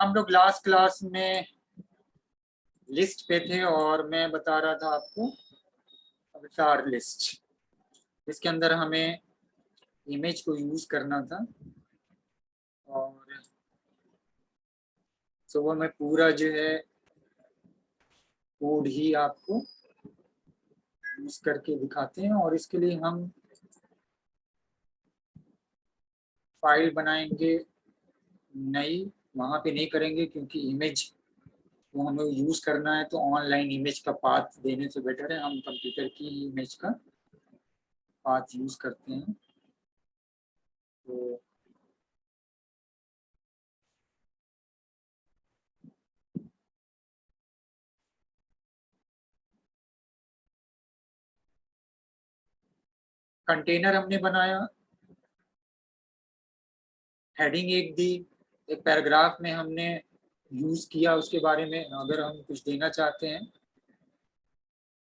हम लोग last class में लिस्ट पे थे और मैं बता रहा था आपको अवतार लिस्ट, जिसके अंदर हमें इमेज को यूज करना था। और सुबह में पूरा जो है कोड ही आपको यूज करके दिखाते हैं, और इसके लिए हम फाइल बनाएंगे नई। वहां पे नहीं करेंगे क्योंकि इमेज को हमें यूज करना है, तो ऑनलाइन इमेज का पाथ देने से बेटर है हम कंप्यूटर की इमेज का पाथ यूज करते हैं। तो कंटेनर हमने बनाया, हेडिंग एक दी, एक पैराग्राफ में हमने यूज किया उसके बारे में अगर हम कुछ देना चाहते हैं।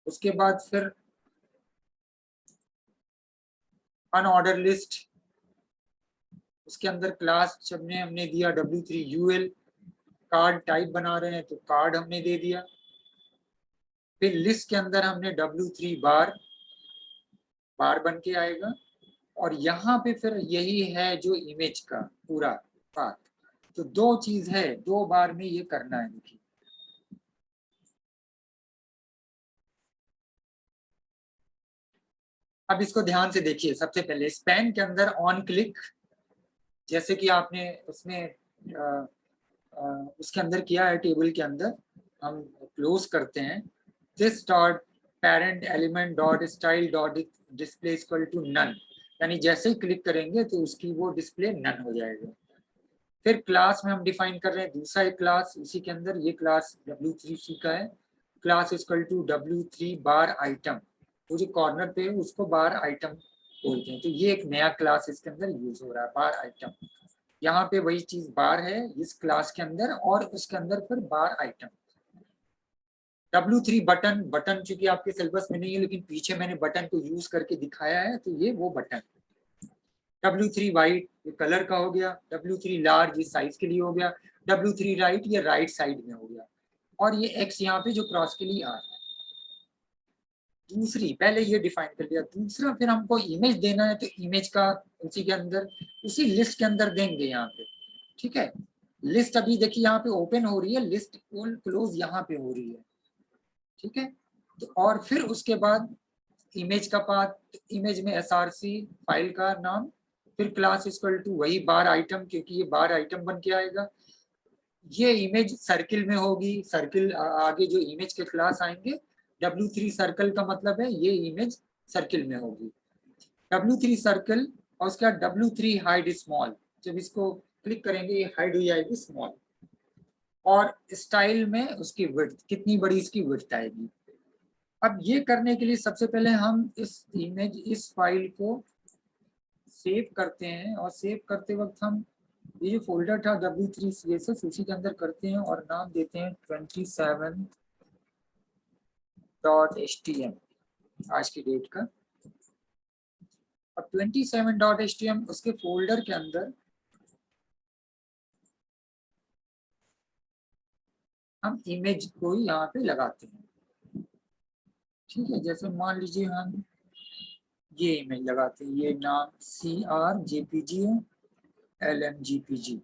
उसके बाद फिर अनऑर्डर लिस्ट, उसके अंदर क्लास जब ने हमने दिया W3UL, कार्ड टाइप बना रहे हैं तो कार्ड हमने दे दिया। फिर लिस्ट के अंदर हमने W3 बार बन के आएगा, और यहाँ पे फिर यही है जो इमेज का पूरा पार्ट। तो दो चीज है, दो बार में ये करना है। देखिए अब इसको ध्यान से देखिए। सबसे पहले स्पैन के अंदर ऑन क्लिक, जैसे कि आपने उसमें उसके अंदर किया है, टेबल के अंदर हम क्लोज करते हैं this dot parent element dot style dot display equal to none, यानी जैसे ही क्लिक करेंगे तो उसकी वो डिस्प्ले नन हो जाएगा। फिर क्लास में हम डिफाइन कर रहे हैं दूसरा एक क्लास, इसी के अंदर ये क्लास W3C का है, class equal to W3 bar item. वो जो कॉर्नर पे है उसको बार आइटम बोलते हैं। तो ये एक नया क्लास इसके अंदर यूज हो रहा है, बार आइटम। यहाँ पे वही चीज बार है इस क्लास के अंदर, और उसके अंदर फिर बार आइटम। W3 बटन, बटन चूंकि आपके सिलेबस में नहीं है लेकिन पीछे मैंने बटन को यूज करके दिखाया है, तो ये वो बटन। W3 वाइट ये कलर का हो गया, W3 लार्ज ये साइज के लिए हो गया, W3 राइट ये राइट साइड में हो गया, और ये X यहाँ पे जो क्रॉस के लिए आ रहा है। दूसरी, पहले ये डिफाइन कर लिया। दूसरा फिर हमको इमेज देना है, तो इमेज का उसी के अंदर, उसी लिस्ट के अंदर देंगे यहाँ पे। ठीक है, लिस्ट अभी देखिए यहाँ पे ओपन हो रही है, लिस्ट क्लोज यहाँ पे हो रही है। ठीक है, तो और फिर उसके बाद इमेज का पाथ, इमेज में SRC फाइल का नाम, फिर क्लास इक्वल टू वही बार आइटम, क्योंकि ये बार आइटम बन के आएगा। ये इमेज सर्किल में होगी, सर्किल आगे जो इमेज के क्लास आएंगे, W3 सर्कल का मतलब है ये इमेज सर्किल में होगी, W3 सर्कल। और उसके बाद W3 हाइड स्मॉल, जब इसको क्लिक करेंगे ये हाइड हो जाएगी स्मॉल। और स्टाइल में उसकी विड्थ, कितनी बड़ी इसकी विड्थ आएगी। अब ये करने के लिए सबसे पहले हम इस इमेज, इस फाइल को सेव करते हैं, और सेव करते वक्त हम ये जो फोल्डर था W3CSS उसी के अंदर करते हैं, और नाम देते हैं 27.htm आज की डेट का। अब 27.htm उसके फोल्डर के अंदर हम इमेज को यहाँ पे लगाते हैं। ठीक है, जैसे मान लीजिए हम ये इमेज लगाते हैं, ये नाम CR-JPG है, LM-GPG,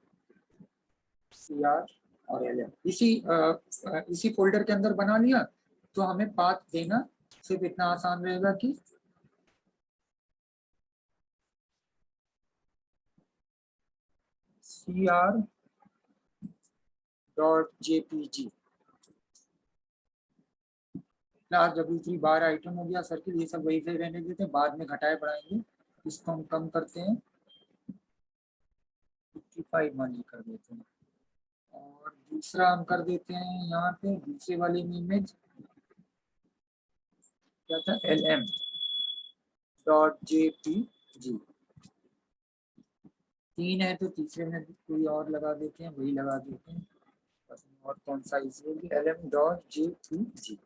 CR और LM इसी फोल्डर के अंदर बना लिया। तो हमें पाथ देना सिर्फ इतना आसान रहेगा कि CR.JPG class W3 bar item हो गया, सर्किल, ये सब वही से रहने देते हैं, बाद में घटाए बढ़ाएंगे। इसको हम कम करते हैं, 55 मान ली कर देते हैं। और दूसरा हम कर देते हैं यहाँ पे दूसरे वाले में इमेज क्या था, LM.JPG। 3 है तो तीसरे में कोई और लगा देते हैं, वही लगा देते हैं। और कौन सा इसमें LM.JPG।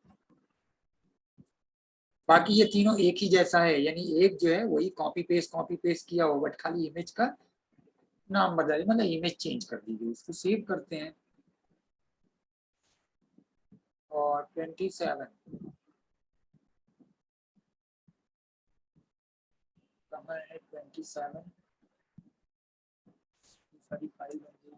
बाकी ये तीनों एक ही जैसा है, यानी एक जो है वही कॉपी पेस्ट किया हो, बट खाली इमेज का नाम बदल, मतलब इमेज चेंज कर दी गई। इसको सेव करते हैं। और 27 कहाँ है? 27 सारी फाइल बन गई।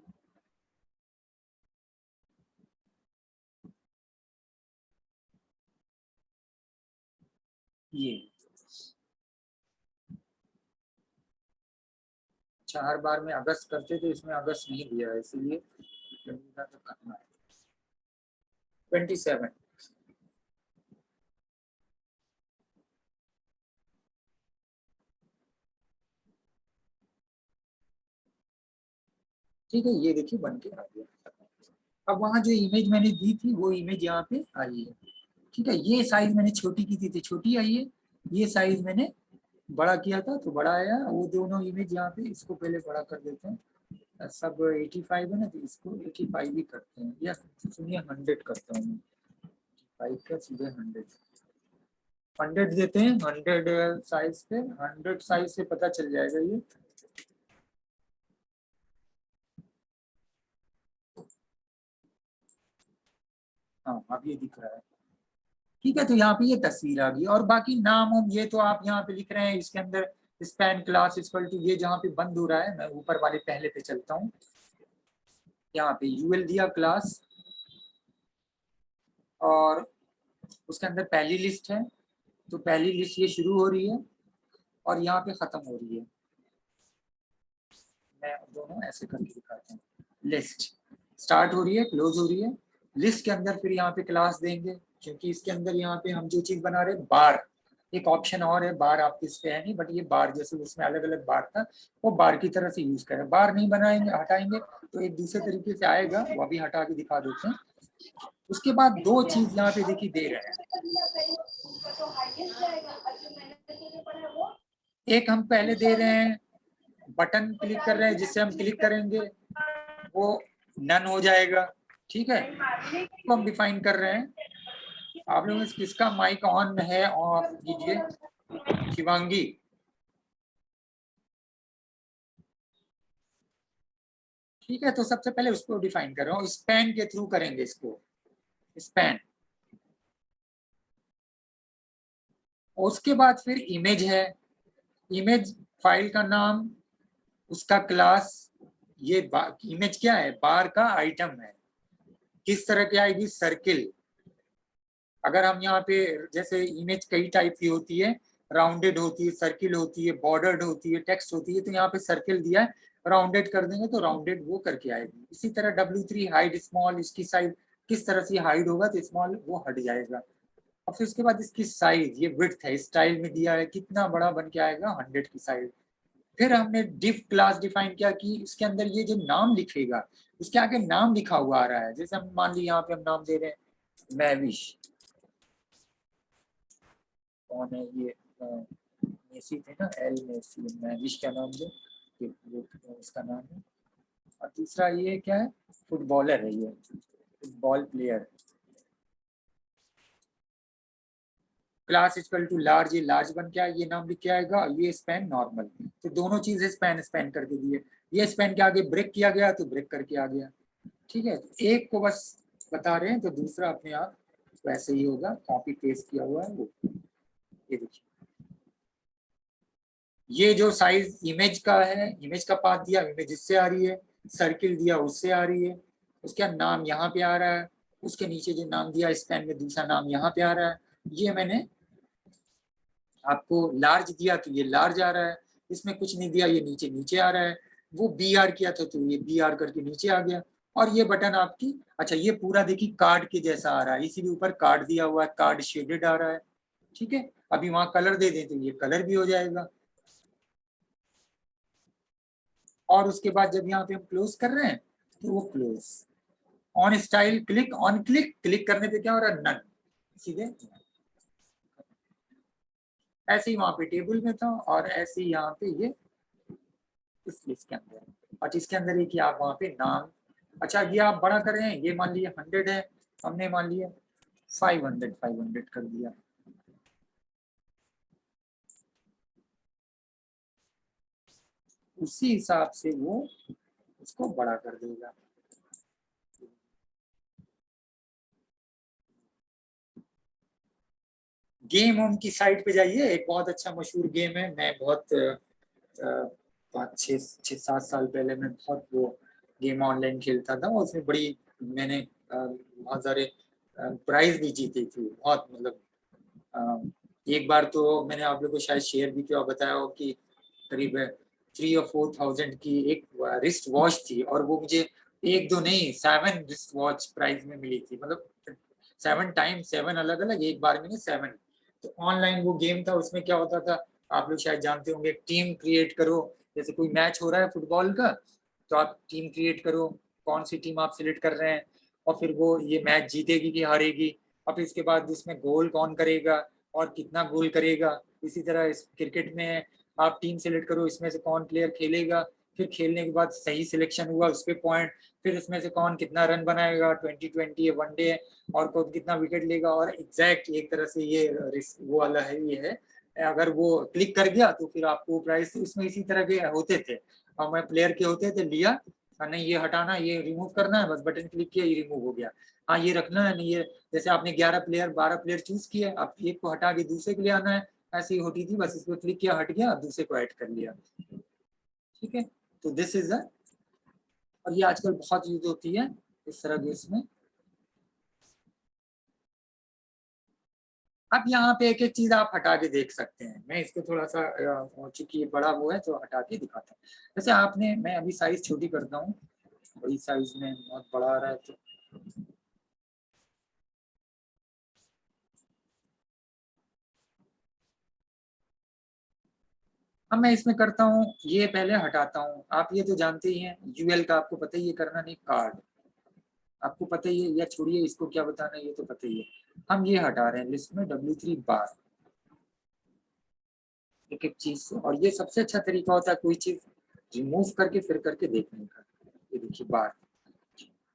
ये अच्छा, हर बार में अगस्त करते तो इसमें अगस्त नहीं दिया है, इसीलिए तो करना है 27। ठीक है, ये देखिए बन के आ गया। अब वहां जो इमेज मैंने दी थी वो इमेज यहाँ पे आई है। ठीक है, ये साइज मैंने छोटी की थी तो छोटी आई है, ये साइज मैंने बड़ा किया था तो बड़ा आया। वो दोनों इमेज यहाँ पे, इसको पहले बड़ा कर देते हैं। सब 85 है ना, तो इसको 85 भी करते हैं, या सुनिए 100 करता हूँ। 85 का सीधे 100 देते हैं। 100 साइज पे, 100 साइज से पता चल जाएगा ये। हाँ, अब ये दिख रहा है। ठीक है, तो यहाँ पे ये तस्वीर आ गई, और बाकी नाम हम ये तो आप यहाँ पे लिख रहे हैं। इसके अंदर स्पैन क्लास इक्वल टू, ये जहाँ पे बंद हो रहा है, मैं ऊपर वाले पहले पे चलता हूँ। यहाँ पे यूएल दिया क्लास, और उसके अंदर पहली लिस्ट है, तो पहली लिस्ट ये शुरू हो रही है और यहाँ पे खत्म हो रही है। मैं दोनों ऐसे करके दिखाता हूँ। लिस्ट स्टार्ट हो रही है, क्लोज हो रही है। लिस्ट के अंदर फिर यहाँ पे क्लास देंगे, क्योंकि इसके अंदर यहाँ पे हम जो चीज बना रहे हैं, बार, एक ऑप्शन और है, बार आपके इस पे है नहीं, बट ये बार जैसे उसमें अलग अलग बार था, वो बार की तरह से यूज करें। बार नहीं बनाएंगे, हटाएंगे तो एक दूसरे तरीके से आएगा, वो भी हटा के दिखा देते हैं। उसके बाद दो चीज यहाँ पे देखिए दे रहे हैं। एक हम पहले दे रहे हैं, बटन क्लिक कर रहे हैं, जिससे हम क्लिक करेंगे वो नन हो जाएगा। ठीक है, तो हम डिफाइन कर रहे हैं। आप लोगों में किसका माइक ऑन है, ऑफ कीजिए। शिवांगी, ठीक है, तो सबसे पहले उसको डिफाइन कर रहा हूँ। स्पैन के थ्रू करेंगे इसको, स्पैन। उसके बाद फिर इमेज है, इमेज फाइल का नाम, उसका क्लास। ये इमेज क्या है? बार का आइटम है। किस तरह की आएगी? सर्किल। अगर हम यहाँ पे, जैसे इमेज कई टाइप की होती है, राउंडेड होती है, सर्किल होती है, बॉर्डर्ड होती है, टेक्स्ट होती है, तो यहाँ पे सर्किल दिया है, राउंडेड कर देंगे तो राउंडेड वो करके आएगी। इसी तरह W3 हाइड स्मॉल, इसकी साइज किस तरह से हाइड होगा तो स्मॉल वो हट जाएगा। और फिर उसके बाद इसकी साइज, ये विड्थ है, स्टाइल में दिया है, कितना बड़ा बन के आएगा, 100 की साइज। फिर हमने डिफ क्लास डिफाइन किया कि इसके अंदर ये जो नाम लिखेगा, उसके आगे नाम लिखा हुआ आ रहा है। जैसे हम मान ली यहाँ पे हम नाम दे रहे हैं मैविश। कौन है ये? मेसी थे ना, एल मेसी। मैविश का नाम दे, इसका नाम है। और दूसरा ये क्या है? फुटबॉलर है ये, football player. Class equal to large, ये लार्ज बन के ये नाम लिख के आएगा। ये स्पैन नॉर्मल, तो दोनों चीजें स्पैन स्पैन करके दिए। ये स्पैन के आगे ब्रेक किया गया तो ब्रेक करके आ गया। ठीक है, एक को बस बता रहे हैं, तो दूसरा अपने आप वैसे ही होगा, कॉपी पेस्ट किया हुआ है वो। ये देखिए, ये जो साइज इमेज का है, इमेज का पाथ दिया, इमेज इससे आ रही है। सर्किल दिया, उससे आ रही है। उसका नाम यहाँ पे आ रहा है। उसके नीचे जो नाम दिया स्पैन में, दूसरा नाम यहाँ पे आ रहा है। ये मैंने आपको लार्ज दिया तो ये लार्ज आ रहा है। इसमें कुछ नहीं दिया, ये नीचे नीचे आ रहा है। वो बी आर किया था तो ये बी आर करके नीचे आ गया। और ये बटन आपकी, अच्छा ये पूरा देखिए कार्ड के जैसा आ रहा है, इसीलिए ऊपर कार्ड दिया हुआ है, कार्ड शेडेड आ रहा है। ठीक है, अभी वहां कलर दे दें तो ये कलर भी हो जाएगा। और उसके बाद जब यहाँ पे हम क्लोज कर रहे हैं तो वो close. On style click, on click, click करने पे क्या हो रहा है? नन, सीधे। ऐसे ही वहां पे टेबल में था, और ऐसे ही यहाँ पे ये इस लिस्ट के अंदर। और इसके अंदर एक आप वहां पे नाम, अच्छा ये आप बड़ा कर रहे हैं, ये मान लिया 100 है, हमने मान लिया 500 कर दिया। उसी हिसाब से वो उसको बड़ा कर देगा। गेम होम की साइट पे जाइए, एक बहुत अच्छा मशहूर गेम है। मैं बहुत 5 6 7 साल पहले मैं बहुत वो गेम ऑनलाइन खेलता था, और उसमें बड़ी मैंने बहुत सारे प्राइज भी जीते थे, बहुत मतलब एक बार तो मैंने आप लोगों को शायद शेयर भी किया, बताया हो कि करीब 3 और 4 थाउजेंड की एक रिस्ट वॉच थी, और वो मुझे एक दो नहीं 7 रिस्ट वॉच प्राइस में मिली थी, मतलब 7 टाइम 7 अलग अलग, एक बार में नहीं 7। तो ऑनलाइन वो गेम था, उसमें क्या होता था आप लोग शायद जानते होंगे, टीम क्रिएट करो, जैसे कोई मैच हो रहा है फुटबॉल का, तो आप टीम क्रिएट करो, कौन सी टीम आप सिलेक्ट कर रहे हैं, और फिर वो ये मैच जीतेगी कि हारेगी, और इसके बाद इसमें गोल कौन करेगा और कितना गोल करेगा। इसी तरह इस क्रिकेट में आप टीम सेलेक्ट करो, इसमें से कौन प्लेयर खेलेगा, फिर खेलने के बाद सही सिलेक्शन हुआ उस पर पॉइंट, फिर उसमें से कौन कितना रन बनाएगा, 2020 है, वनडे है, और कौन कितना विकेट लेगा, और एग्जैक्ट एक तरह से ये वो वाला है, ये है। अगर वो क्लिक कर गया तो फिर आपको प्राइस, इसमें इसी तरह के होते थे, और मैं प्लेयर के होते थे, लिया नहीं ये हटाना ये रिमूव करना है, बस बटन क्लिक किया ये रिमूव हो गया। हाँ ये रखना है नहीं, ये जैसे आपने 11 प्लेयर 12 प्लेयर चूज किए, आप एक को हटा के दूसरे के लिए आना है, ऐसे ही होती थी, बस इस पर क्लिक किया हट गया, दूसरे को ऐड कर लिया। ठीक है, तो दिस इज अ, और ये आजकल बहुत यूज होती है इस तरह के इसमें। अब यहाँ पे एक एक चीज आप हटा के देख सकते हैं, मैं इसको थोड़ा सा चूंकि ये बड़ा वो है तो हटा के दिखाता हूँ। जैसे आपने, मैं अभी साइज छोटी करता हूँ, बड़ी साइज में बहुत बड़ा आ रहा है, तो अब मैं इसमें करता हूँ, ये पहले हटाता हूँ। आप ये तो जानते ही हैं, यूएल का आपको पता ही है करना, नहीं कार्ड आपको पता ही है, या छोड़िए इसको क्या बताना है, ये तो पता ही है। हम ये हटा रहे हैं लिस्ट में W3 बार, एक एक चीज से, और ये सबसे अच्छा तरीका होता है कोई चीज रिमूव करके फिर करके देखने का। ये देखिए बार,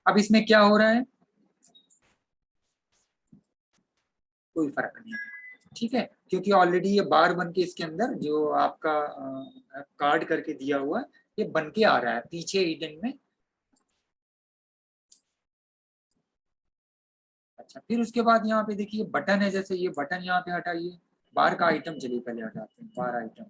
अब इसमें क्या हो रहा है, कोई फर्क नहीं है। ठीक है, क्योंकि ऑलरेडी ये बार बन के इसके अंदर जो आपका कार्ड करके दिया हुआ है, ये बन के आ रहा है पीछे हिडन में। अच्छा, फिर उसके बाद यहाँ पे देखिए बटन है, जैसे ये बटन यहाँ पे हटाइए, बार का आइटम चलिए पहले हटाते हैं, बार आइटम।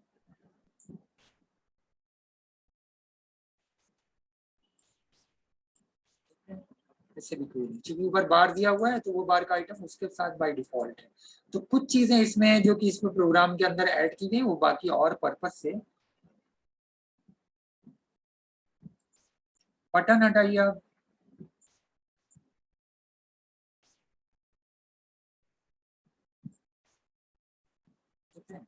इससे भी कोई नहीं, क्योंकि ऊपर बार दिया हुआ है तो वो बार का आइटम उसके साथ बाय डिफॉल्ट है। तो कुछ चीजें इसमें जो कि इसमें प्रोग्राम के अंदर ऐड की गई, वो बाकी और पर्पज से। बटन हटाइए आप, ठीक है,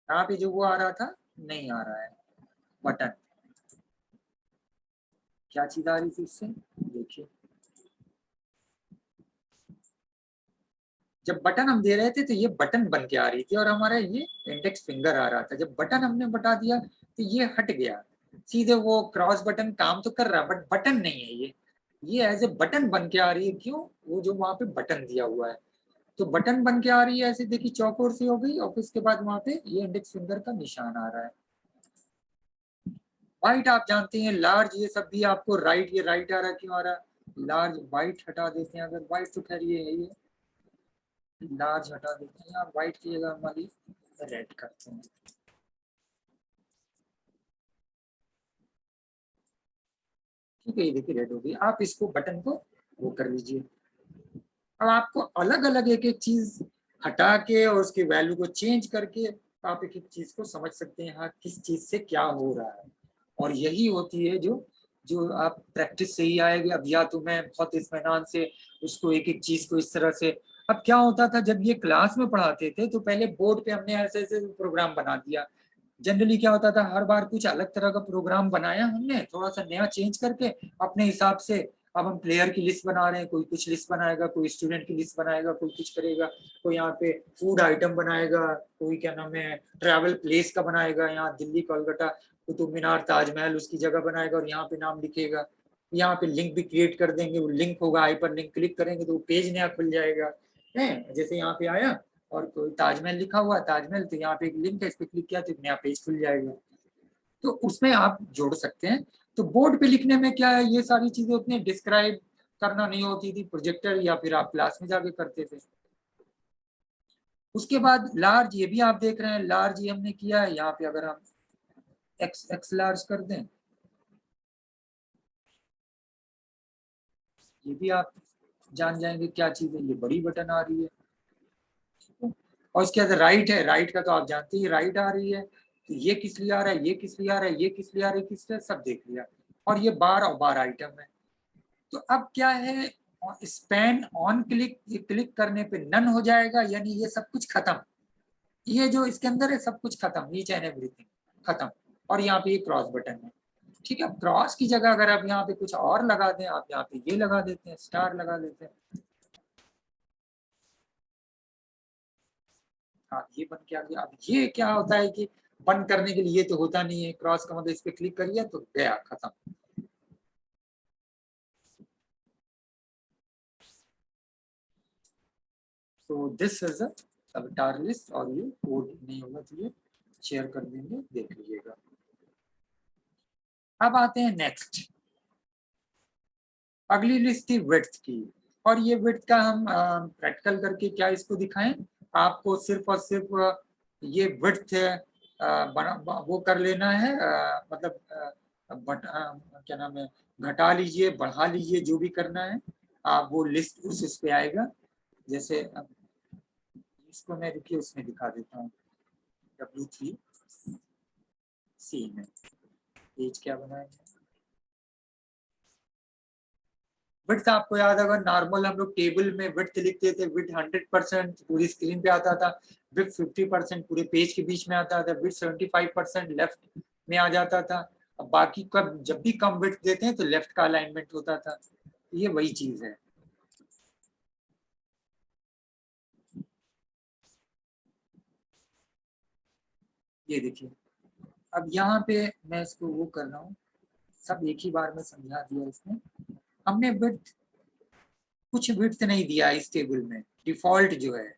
यहाँ पे जो वो आ रहा था नहीं आ रहा है बटन, क्या चीज आ रही थी उससे, देखिए जब बटन हम दे रहे थे तो ये बटन बन के आ रही थी, और हमारा ये इंडेक्स फिंगर आ रहा था। जब बटन हमने बता दिया तो ये हट गया, सीधे वो क्रॉस बटन काम तो कर रहा, बट बटन नहीं है ये एज ए बटन बन के आ रही है। क्यों, वो जो वहां पे बटन दिया हुआ है, तो बटन बन के आ रही है ऐसे, देखिए चौकोर से हो गई, और उसके बाद वहां पे ये इंडेक्स फिंगर का निशान आ रहा है। वाइट आप जानते हैं, लार्ज ये सब भी आपको राइट, ये राइट आ रहा है, क्यों आ रहा है, लार्ज वाइट हटा देते हैं, अगर वाइट तो खैर ये है, ये लार्ज हटा देते हैं, आप व्हाइट की जगह हमारी रेड करते हैं। ठीक है, ये देखिए रेड हो गई, आप इसको बटन को वो कर लीजिए। अब आपको अलग अलग एक एक चीज हटा के और उसकी वैल्यू को चेंज करके आप एक एक चीज को समझ सकते हैं, हाँ किस चीज से क्या हो रहा है। और यही होती है जो जो आप प्रैक्टिस से ही आएगी। अब या तो मैं बहुत इत्मीनान से उसको एक एक चीज को इस तरह से, अब क्या होता था जब ये क्लास में पढ़ाते थे तो पहले बोर्ड पे हमने ऐसे ऐसे प्रोग्राम बना दिया। जनरली क्या होता था, हर बार कुछ अलग तरह का प्रोग्राम बनाया हमने, थोड़ा सा नया चेंज करके अपने हिसाब से। अब हम प्लेयर की लिस्ट बना रहे हैं, कोई कुछ लिस्ट बनाएगा, कोई स्टूडेंट की लिस्ट बनाएगा, कोई कुछ करेगा, कोई यहाँ पे फूड आइटम बनाएगा, कोई क्या नाम है ट्रैवल प्लेस का बनाएगा, यहाँ दिल्ली कोलकाता कुतुब मीनार ताजमहल उसकी जगह बनाएगा और यहाँ पे नाम लिखेगा। यहाँ पे लिंक भी क्रिएट कर देंगे, वो लिंक होगा, हाइपर लिंक क्लिक करेंगे तो वो पेज नया खुल जाएगा है। जैसे यहाँ पे आया और कोई ताजमहल लिखा हुआ है, ताजमहल, तो यहाँ पे एक लिंक है, इस पे क्लिक किया तो एक नया पेज खुल जाएगा। तो उसमें आप जोड़ सकते हैं। तो बोर्ड पे लिखने में क्या है, ये सारी चीजें उतने डिस्क्राइब करना नहीं होती थी, प्रोजेक्टर या फिर आप क्लास में जाके करते थे। उसके बाद लार्ज, ये भी आप देख रहे हैं लार्ज, ये हमने किया है। यहाँ पे अगर हम एक्स लार्ज कर दें, ये भी आप जान जाएंगे क्या चीज है। ये बड़ी बटन आ रही है, और उसके बाद राइट है, राइट का तो आप जानते ही, राइट आ रही है। तो ये किस लिए आ रहा है, ये किस लिए आ रहा है, ये किस लिए आ रहा है, किस लिए, सब देख लिया। और ये बार और बार आइटम है। तो अब क्या है, स्पैन ऑन क्लिक, ये क्लिक करने पे नन हो जाएगा, यानी ये सब कुछ खत्म। ये जो इसके अंदर है सब कुछ खत्म, ईच एंड एवरीथिंग खत्म। और यहाँ पे ये क्रॉस बटन है। ठीक है, अब क्रॉस की जगह अगर आप यहाँ पे कुछ और लगा दें, आप यहाँ पे ये लगा देते हैं, स्टार लगा देते हैं। हाँ, ये बन के आ गया। अब ये क्या होता है कि बंद करने के लिए ये तो होता नहीं है, क्रॉस का मतलब इस पे क्लिक करिए तो गया, खत्म। तो this is a tar list, और ये कोड नहीं होगा तो ये शेयर कर देंगे, देख लीजिएगा। अब आते हैं नेक्स्ट, अगली लिस्ट थी विड्थ की। और ये विड्थ का हम प्रैक्टिकल करके क्या इसको दिखाएं, आपको सिर्फ और सिर्फ ये विड्थ वो कर लेना है, मतलब क्या नाम है, घटा लीजिए, बढ़ा लीजिए, जो भी करना है आप वो लिस्ट उस पे आएगा। जैसे इसको मैं रुकिए उसमें दिखा देता हूँ, W3C में पेज क्या बनाएंगे। विड्थ आपको याद होगा, नॉर्मल हम लोग टेबल में विड्थ लिखते थे, विड्थ 100% पूरी स्क्रीन पे आता था, विड्थ 50% पूरे पेज के बीच में आता था, विड्थ 75% लेफ्ट में आ जाता था। अब बाकी कब जब भी कम विड्थ देते हैं तो लेफ्ट का अलाइनमेंट होता था। ये वही चीज है। ये देखिए, अब यहाँ पे मैं इसको वो कर रहा हूँ, सब एक ही बार में समझा दिया इसमें। हमने विड्थ, कुछ विड्थ नहीं दिया इस टेबल में, डिफॉल्ट जो है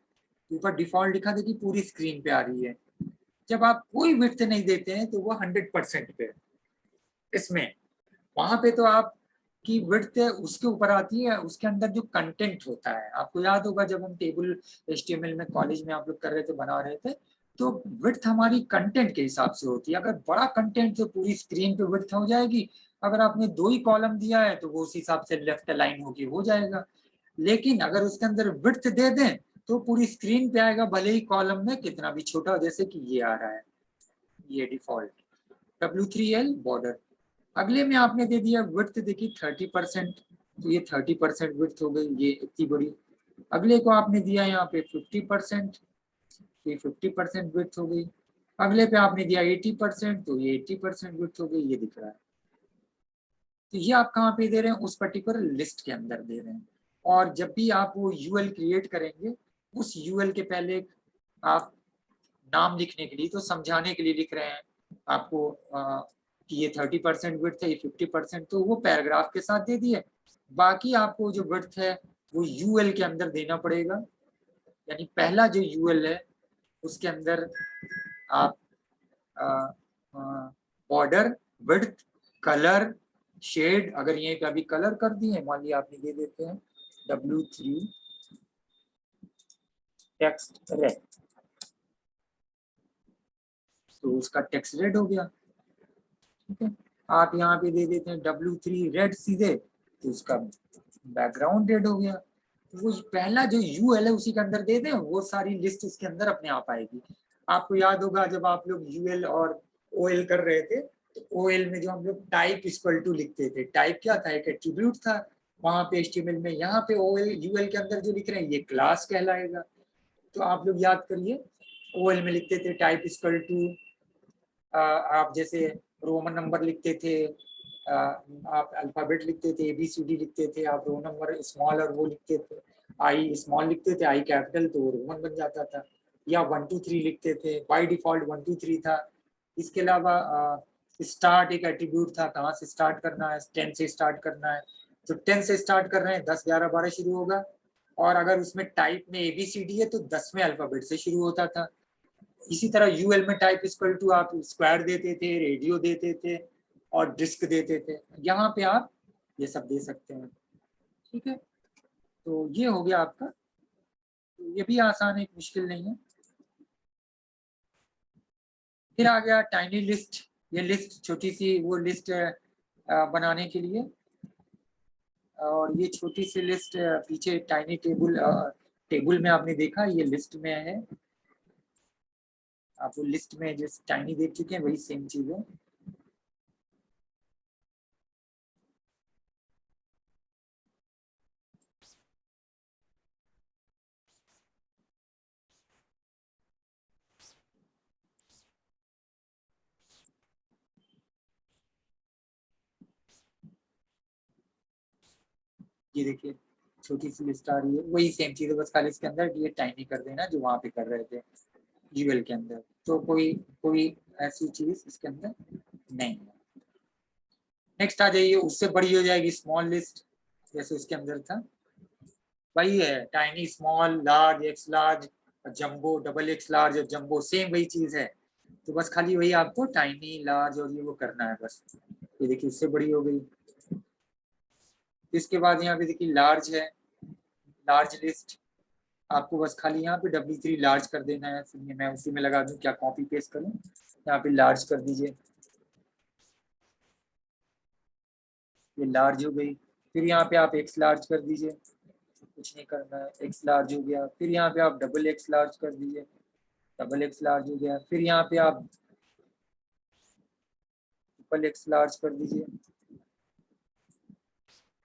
ऊपर डिफॉल्ट लिखा था कि पूरी स्क्रीन पे आ रही है। जब आप कोई विड्थ नहीं देते हैं तो वो 100% पे इसमें, वहां पे तो आप की विड्थ उसके ऊपर आती है, उसके अंदर जो कंटेंट होता है। आपको याद होगा जब हम टेबल HTML में कॉलेज में आप लोग कर रहे थे, बना रहे थे, तो विड्थ हमारी कंटेंट के हिसाब से होती है। अगर बड़ा कंटेंट तो पूरी स्क्रीन पे विड्थ हो जाएगी, अगर आपने 2 ही कॉलम दिया है तो वो उस हिसाब से लेफ्ट अलाइन होगी, हो जाएगा। लेकिन अगर उसके अंदर विड्थ दे दें तो पूरी स्क्रीन पे आएगा, भले ही कॉलम में कितना भी छोटा हो, जैसे कि ये आ रहा है, ये डिफॉल्ट W3L बॉर्डर। अगले में आपने दे दिया विड्थ, देखिए 30%, तो ये 30% विड्थ हो गई, ये इतनी बड़ी। अगले को आपने दिया यहाँ पे 50%, तो ये 50% विड्थ हो गई। अगले पे आपने दिया 80%, तो ये 80% विड्थ हो गई, ये दिख रहा है। तो ये आप कहाँ पे दे रहे हैं, उस पर्टिकुलर लिस्ट के अंदर दे रहे हैं। और जब भी आप वो यूएल क्रिएट करेंगे, उस यूएल के पहले आप नाम लिखने के लिए, तो समझाने के लिए लिख रहे हैं आपको कि ये 30% विड्थ है, ये 50%, तो वो पैराग्राफ के साथ दे दिए। बाकी आपको जो विड्थ है वो यूएल के अंदर देना पड़ेगा, यानी पहला जो यूएल है उसके अंदर आप बॉर्डर, विड्थ, कलर, शेड, अगर यहीं पे अभी कलर कर दिए, मान लिया आपने दे देते हैं W3 टेक्स्ट रेड, तो उसका टेक्स्ट रेड हो गया। ठीक है, आप यहाँ पे दे देते हैं W3 रेड सीधे, तो उसका बैकग्राउंड रेड हो गया। तो वो पहला जो यूएल है उसी के अंदर दे दें, वो सारी लिस्ट उसके अंदर अपने आप आएगी। आपको याद होगा जब आप लोग यूएल और ओएल कर रहे थे, तो ओएल में जो हम लोग टाइप इक्वल टू लिखते थे, टाइप क्या था, एक एट्रीब्यूट था वहां पे HTML में। यहाँ पे ओएल यूएल के अंदर जो लिख रहे हैं ये क्लास कहलाएगा। तो आप लोग याद करिए, ओएल में लिखते थे टाइप इक्वल टू, आप जैसे रोमन नंबर लिखते थे, आप अल्फाबेट लिखते थे, ABCD लिखते थे, आप रोमन नंबर स्मॉल और वो लिखते थे, आई स्मॉल लिखते थे, आई कैपिटल, तो रोमन बन जाता था। या 1 2 3 लिखते थे, बाय डिफॉल्ट 1 2 3 था। इसके अलावा स्टार्ट एक एट्रीब्यूट था, कहाँ से स्टार्ट करना है, 10 से स्टार्ट करना है, तो 10 से स्टार्ट कर रहे हैं, 10 11 12 शुरू होगा। और अगर उसमें टाइप में ABCD है तो 10वें अल्फाबेट से शुरू होता था। इसी तरह यूएल में टाइप इक्वल टू आप स्क्वायर देते थे, रेडियो देते थे और डिस्क देते थे। यहाँ पे आप ये सब दे सकते हैं। ठीक है, तो ये हो गया आपका, तो ये भी आसान है, मुश्किल नहीं है। फिर आ गया टाइनी लिस्ट, ये लिस्ट छोटी सी वो लिस्ट बनाने के लिए, और ये छोटी सी लिस्ट पीछे टाइनी टेबल टेबल में आपने देखा, ये लिस्ट में है, आप वो लिस्ट में जैसे टाइनी देख चुके हैं वही सेम चीज है। ये देखिए छोटी सी लिस्ट आ रही है, वही सेम चीज है, बस खाली इसके अंदर ये टाइनी कर देना जो वहां पे कर रहे थे जीवेल के अंदर, तो कोई कोई ऐसी चीज इसके अंदर नहीं है। नेक्स्ट आ जाइए, उससे बड़ी हो जाएगी स्मॉल लिस्ट, जैसे उसके अंदर था वही है, tiny, small, large, x large, jumbo, double x large और जंबो, सेम वही चीज है, तो बस खाली वही आपको टाइनी, लार्ज और ये वो करना है बस। ये देखिए इससे बड़ी हो गई। इसके बाद यहाँ पे देखिए लार्ज है, लार्ज लिस्ट, आपको बस खाली यहाँ पे W3 लार्ज कर देना है, फिर मैं उसी में लगा दूं, क्या कॉपी पेस्ट करूं, यहाँ पे लार्ज कर दीजिए, ये लार्ज हो गई। फिर यहाँ पे आप एक्स लार्ज कर दीजिए, कुछ नहीं करना है, एक्स लार्ज हो गया। फिर यहाँ पे आप डबल एक्स लार्ज कर दीजिए, डबल एक्स लार्ज हो गया। फिर यहाँ पे आप ट्रिपल एक्स लार्ज कर दीजिए,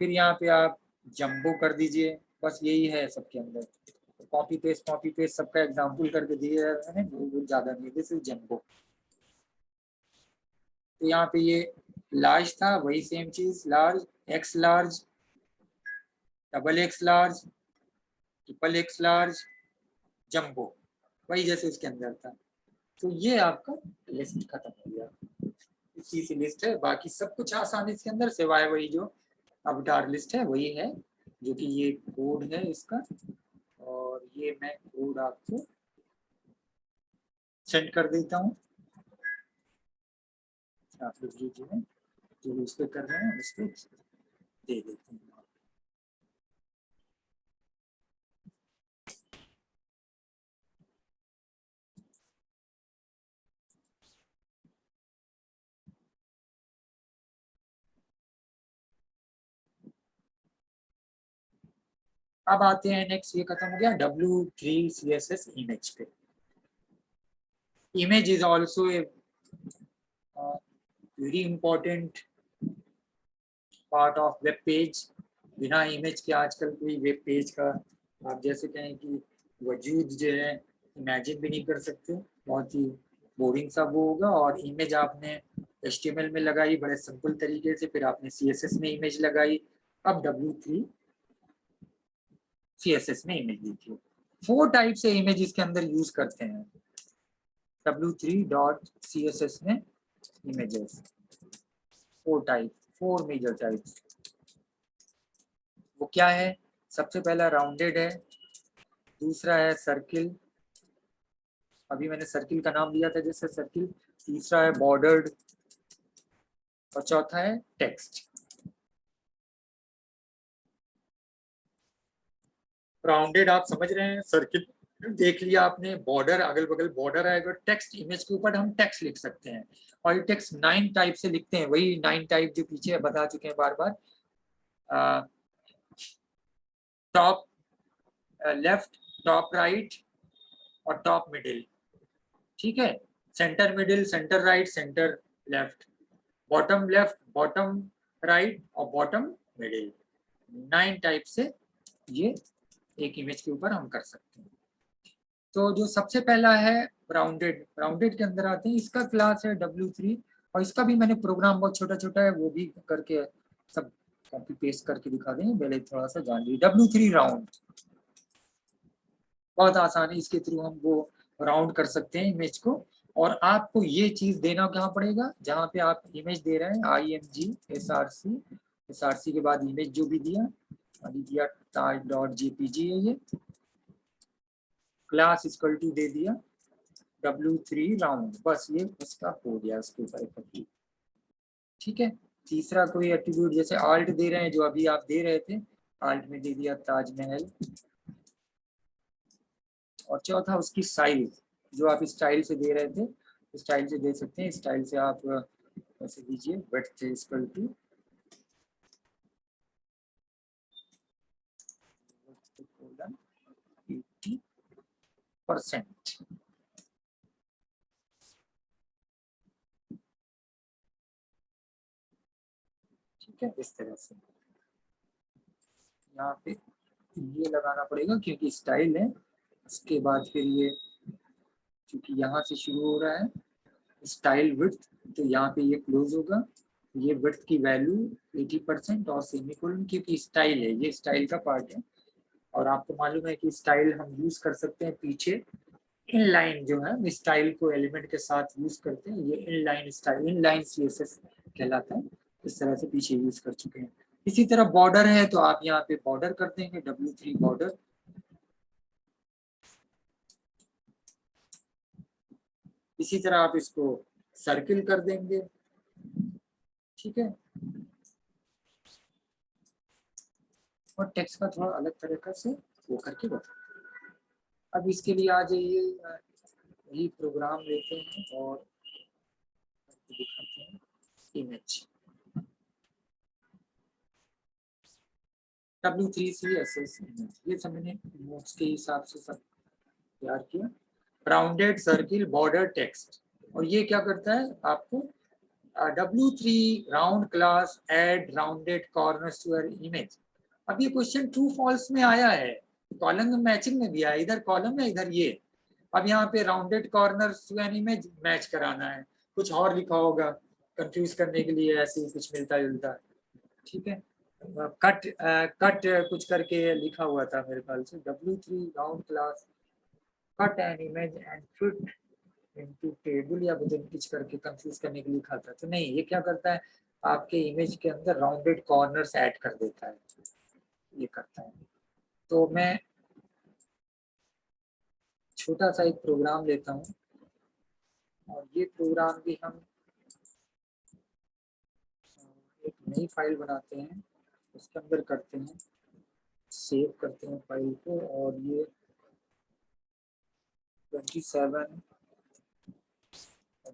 फिर यहाँ पे आप जंबो कर दीजिए, बस यही है सबके अंदर। कॉपी पेस्ट सबका एग्जाम्पल करके दिए मैंने, वो ज्यादा नहीं, दिस इज जंबो। तो यहाँ पे ये लार्ज था, वही सेम चीज, large, x large, double x large, triple x large, jumbo, वही जैसे उसके अंदर था। तो ये आपका लिस्ट खत्म हो गया, इसी सी लिस्ट है, बाकी सब कुछ आसान इसके अंदर, सिवाय वही जो अवतार लिस्ट है वही है, जो कि ये कोड है इसका, और ये मैं कोड आपको सेंड कर देता हूँ, आप लोग लीजिए, जो उस पर कर रहे हैं उस पर दे देते हैं। अब आते हैं नेक्स्ट, ये खत्म हो गया W3 CSS इमेज पे। Image is also a very important part of web page. बिना इमेज के आजकल कोई वेब पेज का आप जैसे कहें कि वजूद जो है इमेजिन भी नहीं कर सकते, बहुत ही बोरिंग सा वो होगा। और इमेज आपने HTML में लगाई बड़े सिंपल तरीके से, फिर आपने CSS में इमेज लगाई, अब W3 CSS में इमेज देखिए। 4 टाइप से इमेज इसके अंदर यूज करते हैं W3.CSS में इमेजेस, 4 टाइप, 4 मेजर टाइप्स। वो क्या है? सबसे पहला राउंडेड है, दूसरा है सर्किल, अभी मैंने सर्किल का नाम दिया था जैसे सर्किल, तीसरा है बॉर्डर्ड, और चौथा है टेक्स्ट। राउंडेड आप समझ रहे हैं, सर्किल देख लिया आपने, बॉर्डर अगल बगल बॉर्डर आएगा, टेक्स्ट इमेज के ऊपर हम टेक्स्ट लिख सकते हैं, और ये टेक्स्ट 9 टाइप से लिखते हैं, वही 9 टाइप जो पीछे बता चुके हैं बार बार, टॉप लेफ्ट, टॉप राइट और टॉप मिडिल, ठीक है, centre middle, centre right, centre left, bottom left, bottom right और बॉटम मिडिल, 9 टाइप से ये एक इमेज के ऊपर हम कर सकते हैं। तो जो सबसे पहला है राउंडेड, राउंडेड के अंदर आते हैं, इसका क्लास है W3, और इसका भी मैंने प्रोग्राम बहुत छोटा छोटा है, वो भी करके सब कॉपी पेस्ट करके दिखा देंगे, पहले थोड़ा सा जान लीजिए। W3 राउंड बहुत आसान है, इसके थ्रू हम वो राउंड कर सकते हैं इमेज को। और आपको ये चीज देना कहाँ पड़ेगा, जहाँ पे आप इमेज दे रहे हैं, IMG SRC के बाद इमेज जो भी दिया, अभी दिया type.jpg है, ये क्लास इक्वल टू दे दिया W3 राउंड, बस ये उसका हो गया उसके ऊपर इफेक्टिव, ठीक है। तीसरा कोई एट्रीब्यूट जैसे आल्ट दे रहे हैं, जो अभी आप दे रहे थे, आल्ट में दे दिया ताजमहल, और चौथा उसकी साइज, जो आप स्टाइल से दे रहे थे स्टाइल से दे सकते हैं, स्टाइल से आप ऐसे दीजिए विड्थ इक्वल टू 80%। ठीक है, इस तरह से यहाँ पे ये लगाना पड़ेगा क्योंकि स्टाइल है। उसके बाद फिर ये क्योंकि यहाँ से शुरू हो रहा है स्टाइल विड्थ, तो यहाँ पे ये क्लोज होगा। ये विड्थ की वैल्यू 80% और सेमीकोलन, क्योंकि स्टाइल है, ये स्टाइल का पार्ट है। और आपको मालूम है कि स्टाइल हम यूज कर सकते हैं पीछे, इनलाइन जो है स्टाइल को एलिमेंट के साथ यूज करते हैं, ये इनलाइन स्टाइल, इनलाइन सीएसएस कहलाता है। इस तरह से पीछे यूज कर चुके हैं। इसी तरह बॉर्डर है तो आप यहाँ पे बॉर्डर कर देंगे, W3 बॉर्डर। इसी तरह आप इसको सर्किल कर देंगे। ठीक है, और टेक्स्ट का थोड़ा अलग तरीका से वो करके बताते हैं। अब इसके लिए आ जाइए, यही प्रोग्राम लेते हैं और दिखाते हैं इमेज W3 CSS इमेज। ये सब मैंने नोट्स के हिसाब से सब तैयार किया। राउंडेड सर्किल बॉर्डर टेक्स्ट, और ये क्या करता है आपको W3 round class add rounded corners to your image. अब ये क्वेश्चन ट्रू फॉल्स में आया है, कॉलम में मैचिंग में भी आया, इधर कॉलम है इधर ये। अब यहाँ पे rounded corners to an image match कराना है, कुछ और लिखा होगा कंफ्यूज करने के लिए, ऐसे ही कुछ मिलता जुलता। ठीक है, कट कट कुछ करके लिखा हुआ था मेरे ख्याल से, W3 round class cut an image and fit into table या विद कुछ करके कंफ्यूज करने के लिए लिखा था। तो नहीं, ये क्या करता है आपके इमेज के अंदर राउंडेड कॉर्नर्स ऐड कर देता है, ये करता है। तो मैं छोटा सा एक प्रोग्राम लेता हूँ, और ये प्रोग्राम भी हम एक नई फाइल बनाते हैं, उसके अंदर करते हैं, सेव करते हैं फाइल को। और ये 27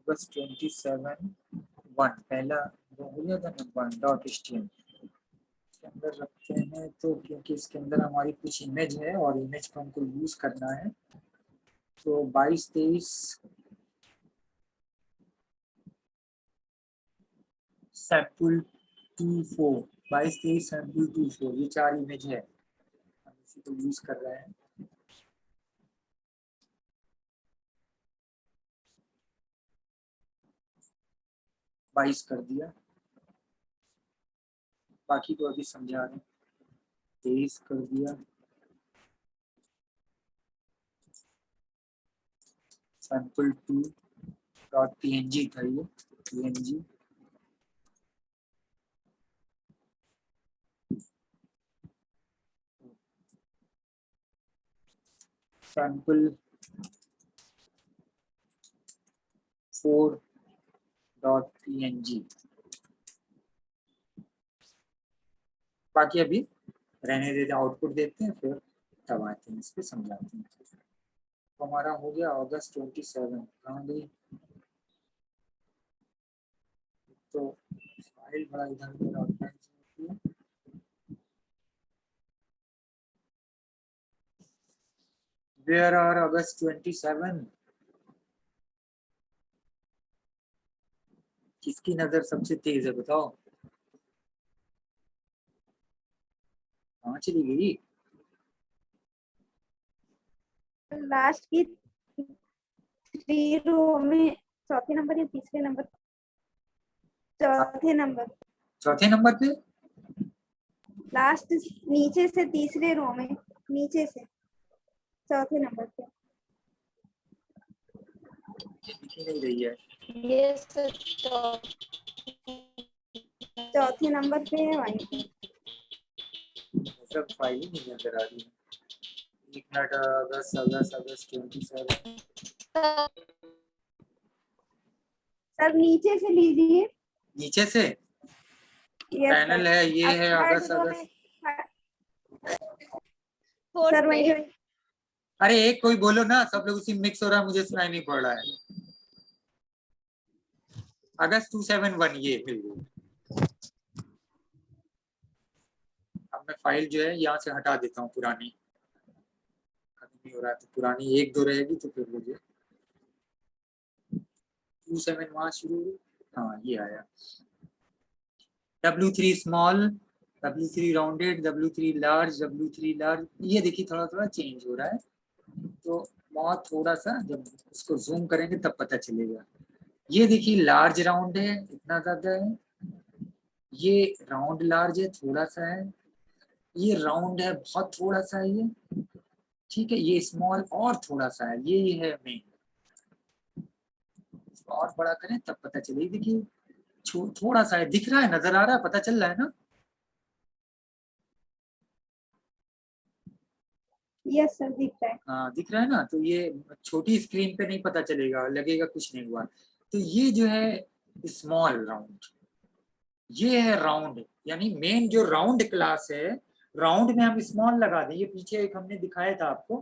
बस 27(1) पहला हो गया था ना, 1.html के अंदर रखते हैं। तो क्योंकि इसके अंदर हमारी कुछ इमेज है और इमेज को हमको यूज करना है, तो 22-23 सैम्पल 24, 22-23 सैम्पल 24, ये 4 इमेज है, हम इसी को यूज कर रहे हैं। बाईस कर दिया, बाकी तो अभी समझा रहे हैं। 23 कर दिया, सैम्पल 2.png था ये, png सैम्पल 4.png। बाकी अभी रहने देते हैं, आउटपुट देखते हैं, फिर तब आते हैं इस पर समझाते हैं। तो हमारा हो गया अगस्त 27, कहाँ गई तो फाइल बड़ा इधर उधर ऑर्गेनाइज होती है। Where are August 27? किसकी नजर सबसे तेज है बताओ, कहाँ चली गई? लास्ट की 3 रो में, चौथे नंबर या तीसरे नंबर, चौथे नंबर, चौथे नंबर पे लास्ट नीचे से तीसरे रो में, नीचे से चौथे नंबर पे। दिख नहीं रही है। ये सर चौथे नंबर पे है वहीं पे। सब फाइल ही नहीं नजर आ रही है। एक मिनट, अगस्त 27 सब नीचे से लीजिए, नीचे से यस पैनल सर। है, ये अब है थर्ड अगस्त रो में, सर वही अरे एक कोई बोलो ना, सब लोग उसी मिक्स हो रहा है, मुझे सुनाई नहीं पड़ रहा है। अगस्त 271 ये मिल गई। अब मैं फाइल जो है यहाँ से हटा देता हूँ, पुरानी खत्म नहीं हो रहा है, तो पुरानी एक दो रहेगी तो फिर मुझे 27 वहां शुरू हुई। हाँ ये आया W3 small, W3 rounded, W3 large, W3 large. ये देखिए थोड़ा थोड़ा चेंज हो रहा है, तो बहुत थोड़ा सा जब इसको जूम करेंगे तब पता चलेगा। ये देखिए लार्ज राउंड है, इतना ज्यादा है। ये राउंड लार्ज है, थोड़ा सा है। ये राउंड है, बहुत थोड़ा सा है ये। ठीक है, ये स्मॉल और थोड़ा सा है, ये है मेन। और बड़ा करें तब पता चलेगा। देखिए थोड़ा सा है, दिख रहा है, नजर आ रहा है, पता चल रहा है ना। यस सर दिख रहा है। हाँ दिख रहा है ना, तो ये छोटी स्क्रीन पे नहीं पता चलेगा, लगेगा कुछ नहीं हुआ। तो ये जो है स्मॉल राउंड, ये है राउंड, यानी मेन जो राउंड क्लास है, राउंड में हम स्मॉल लगा दें। ये पीछे एक हमने दिखाया था आपको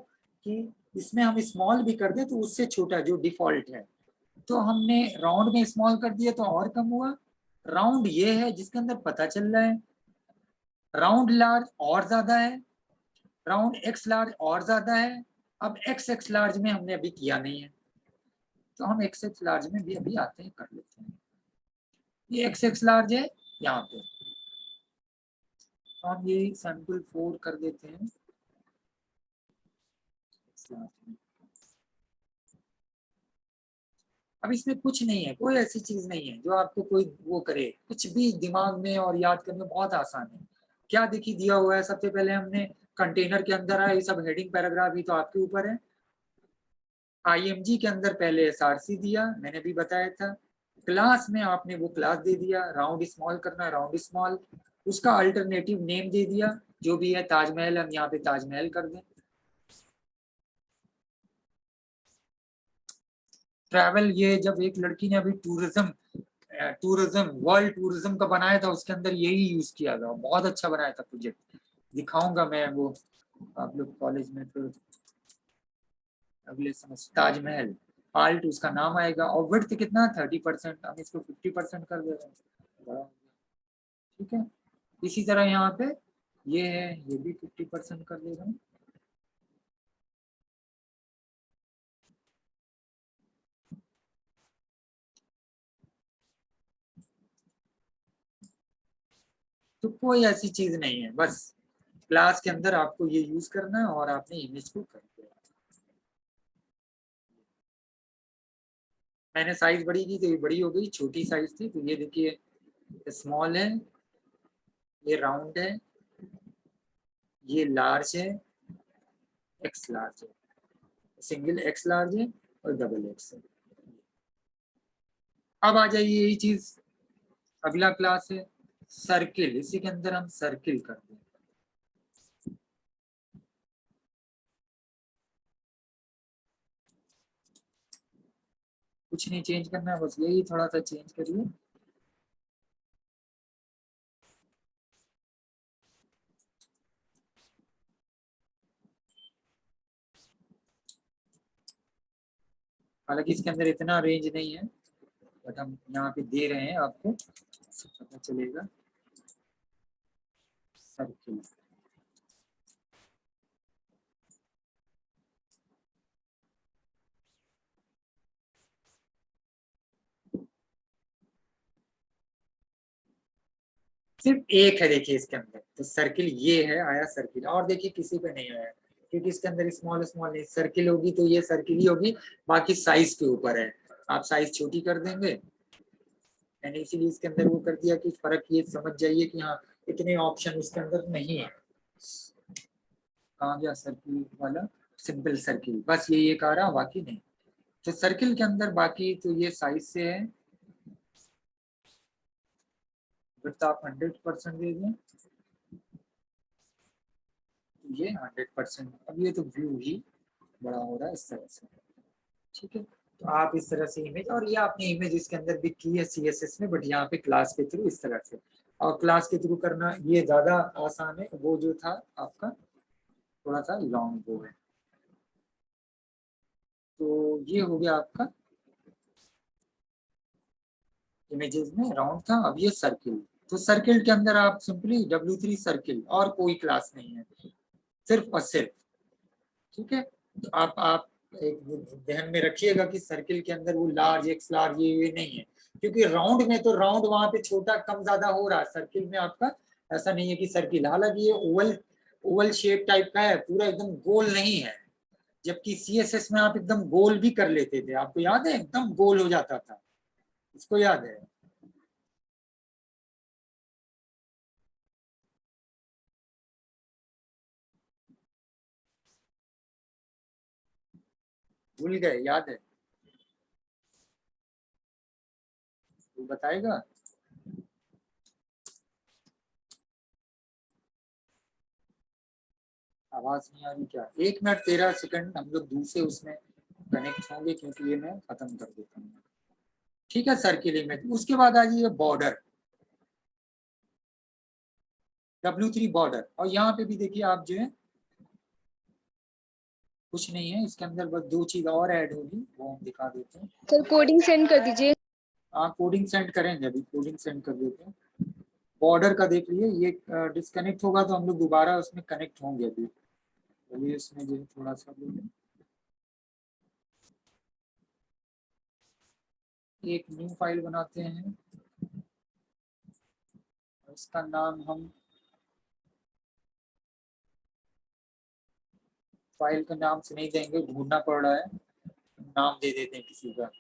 कि इसमें हम स्मॉल भी कर दें तो उससे छोटा जो डिफॉल्ट है, तो हमने राउंड में स्मॉल कर दिया तो और कम हुआ। राउंड ये है जिसके अंदर पता चल रहा है। राउंड लार्ज और ज्यादा है, राउंड एक्स लार्ज और ज्यादा है। अब एक्स एक्स लार्ज में हमने अभी किया नहीं है, तो हम एक्स एक्स लार्ज में भी अभी आते हैं, कर लेते हैं। ये एक्स एक्स लार्ज है यहाँ पे, तो हम ये सैंपल 4 कर देते हैं। अब इसमें कुछ नहीं है, कोई ऐसी चीज नहीं है जो आपको कोई वो करे, कुछ भी दिमाग में और याद करने में बहुत आसान है। क्या देखिए दिया हुआ है, सबसे पहले हमने कंटेनर के अंदर आया, ये सब हेडिंग पैराग्राफ ही तो आपके ऊपर है। IMG के अंदर पहले SRC दिया, मैंने भी बताया था। क्लास में आपने वो क्लास दे दिया, राउंड स्मॉल करना, राउंड स्मॉल, उसका अल्टरनेटिव नेम दे दिया, जो भी है ताजमहल, हम यहाँ पे ताजमहल कर दें। ट्रैवल, ये जब एक लड़की ने अभी टूरिज्म वर्ल्ड टूरिज्म का बनाया था, उसके अंदर यही यूज किया था, बहुत अच्छा बनाया था प्रोजेक्ट। दिखाऊंगा मैं वो आप लोग कॉलेज में फिर अगले सेमेस्टर। ताजमहल आल्ट उसका नाम आएगा, और विड्थ कितना 30%, हम इसको 50% कर दे रहे हैं। ठीक है, इसी तरह यहाँ पे ये है, ये भी 50% कर दे रहा हूँ। तो कोई ऐसी चीज नहीं है, बस क्लास के अंदर आपको ये यूज करना है और आपने इमेज को कर दिया। मैंने साइज बड़ी की तो ये बड़ी हो गई, छोटी साइज थी तो ये देखिए स्मॉल है, ये राउंड है, ये लार्ज है, एक्स लार्ज है, सिंगल एक्स लार्ज है और डबल एक्स है। अब आ जाइए यही चीज, अगला क्लास है सर्किल, इसी के अंदर हम सर्किल कर दें। कुछ नहीं चेंज करना है, बस यही थोड़ा सा चेंज करिए। हालांकि इसके अंदर इतना रेंज नहीं है, बट हम यहाँ पे दे रहे हैं, आपको पता चलेगा। सर्किल, सिर्फ एक है देखिए इसके अंदर, तो सर्किल ये है, आया सर्किल। और देखिए किसी पे नहीं आया, क्योंकि इसके अंदर स्मॉल स्मॉल नहीं, सर्किल होगी तो ये सर्किल ही होगी, बाकी साइज के ऊपर है। आप साइज छोटी कर देंगे, मैंने इसीलिए इसके अंदर वो कर दिया कि फर्क ये समझ जाइए कि हाँ इतने ऑप्शन इसके अंदर नहीं है। कहाँ गया सर्किल वाला, सिंपल सर्किल, बस ये एक आ रहा, बाकी नहीं। तो सर्किल के अंदर बाकी तो ये साइज से है, विड्थ आप 100% दे दें, ये 100%। अब ये तो व्यू ही बड़ा हो रहा है इस तरह से। ठीक है, तो आप इस तरह से इमेज, और ये आपने इमेज इसके अंदर भी की है CSS में, बट यहाँ पे क्लास के थ्रू इस तरह से। और क्लास के थ्रू करना ये ज्यादा आसान है, वो जो था आपका थोड़ा सा लॉन्ग वो है। तो ये हो गया आपका इमेजेस में राउंड था। अब ये सर्किल, तो सर्किल के अंदर आप सिंपली W3 सर्किल और कोई क्लास नहीं है, सिर्फ और सिर्फ। ठीक है, तो आप एक ध्यान में रखिएगा कि सर्किल के अंदर वो लार्ज एक्स लार्ज ये नहीं है, क्योंकि राउंड में तो राउंड वहां पे छोटा कम ज्यादा हो रहा है, सर्किल में आपका ऐसा नहीं है कि सर्किल, हालांकि ये ओवल ओवल शेप टाइप का है, पूरा एकदम गोल नहीं है। जबकि CSS में आप एकदम गोल भी कर लेते थे, आपको याद है, एकदम गोल हो जाता था, इसको याद है? भूल गए, याद है? वो बताएगा। आवाज नहीं आ रही क्या? 1 मिनट 13 सेकंड हम लोग दूसरे उसमें कनेक्ट होंगे, क्योंकि ये मैं खत्म कर देता हूँ। ठीक है, सर्किल इमेज। उसके बाद आ जाइए बॉर्डर, W3 बॉर्डर। और यहाँ पे भी देखिए आप जो है कुछ नहीं है इसके अंदर, बस 2 चीज और ऐड होगी, वो हम दिखा देते हैं। सर कोडिंग सेंड कर दीजिए। हाँ, कोडिंग सेंड करेंगे, अभी कोडिंग सेंड कर देते हैं। बॉर्डर का देख लीजिए, ये डिस्कनेक्ट होगा तो हम लोग दोबारा उसमें कनेक्ट होंगे। अभी चलिए इसमें जो है थोड़ा सा एक न्यू फाइल बनाते हैं, इसका नाम हम, फाइल का नाम से नहीं देंगे, ढूंढना पड़ रहा है, नाम दे देते हैं किसी का।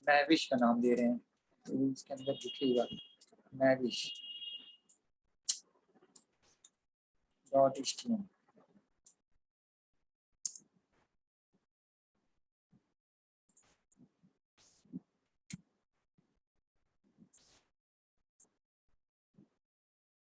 मैविश का नाम दे रहे हैं, तो इसके अंदर दिखेगा मैविश .html।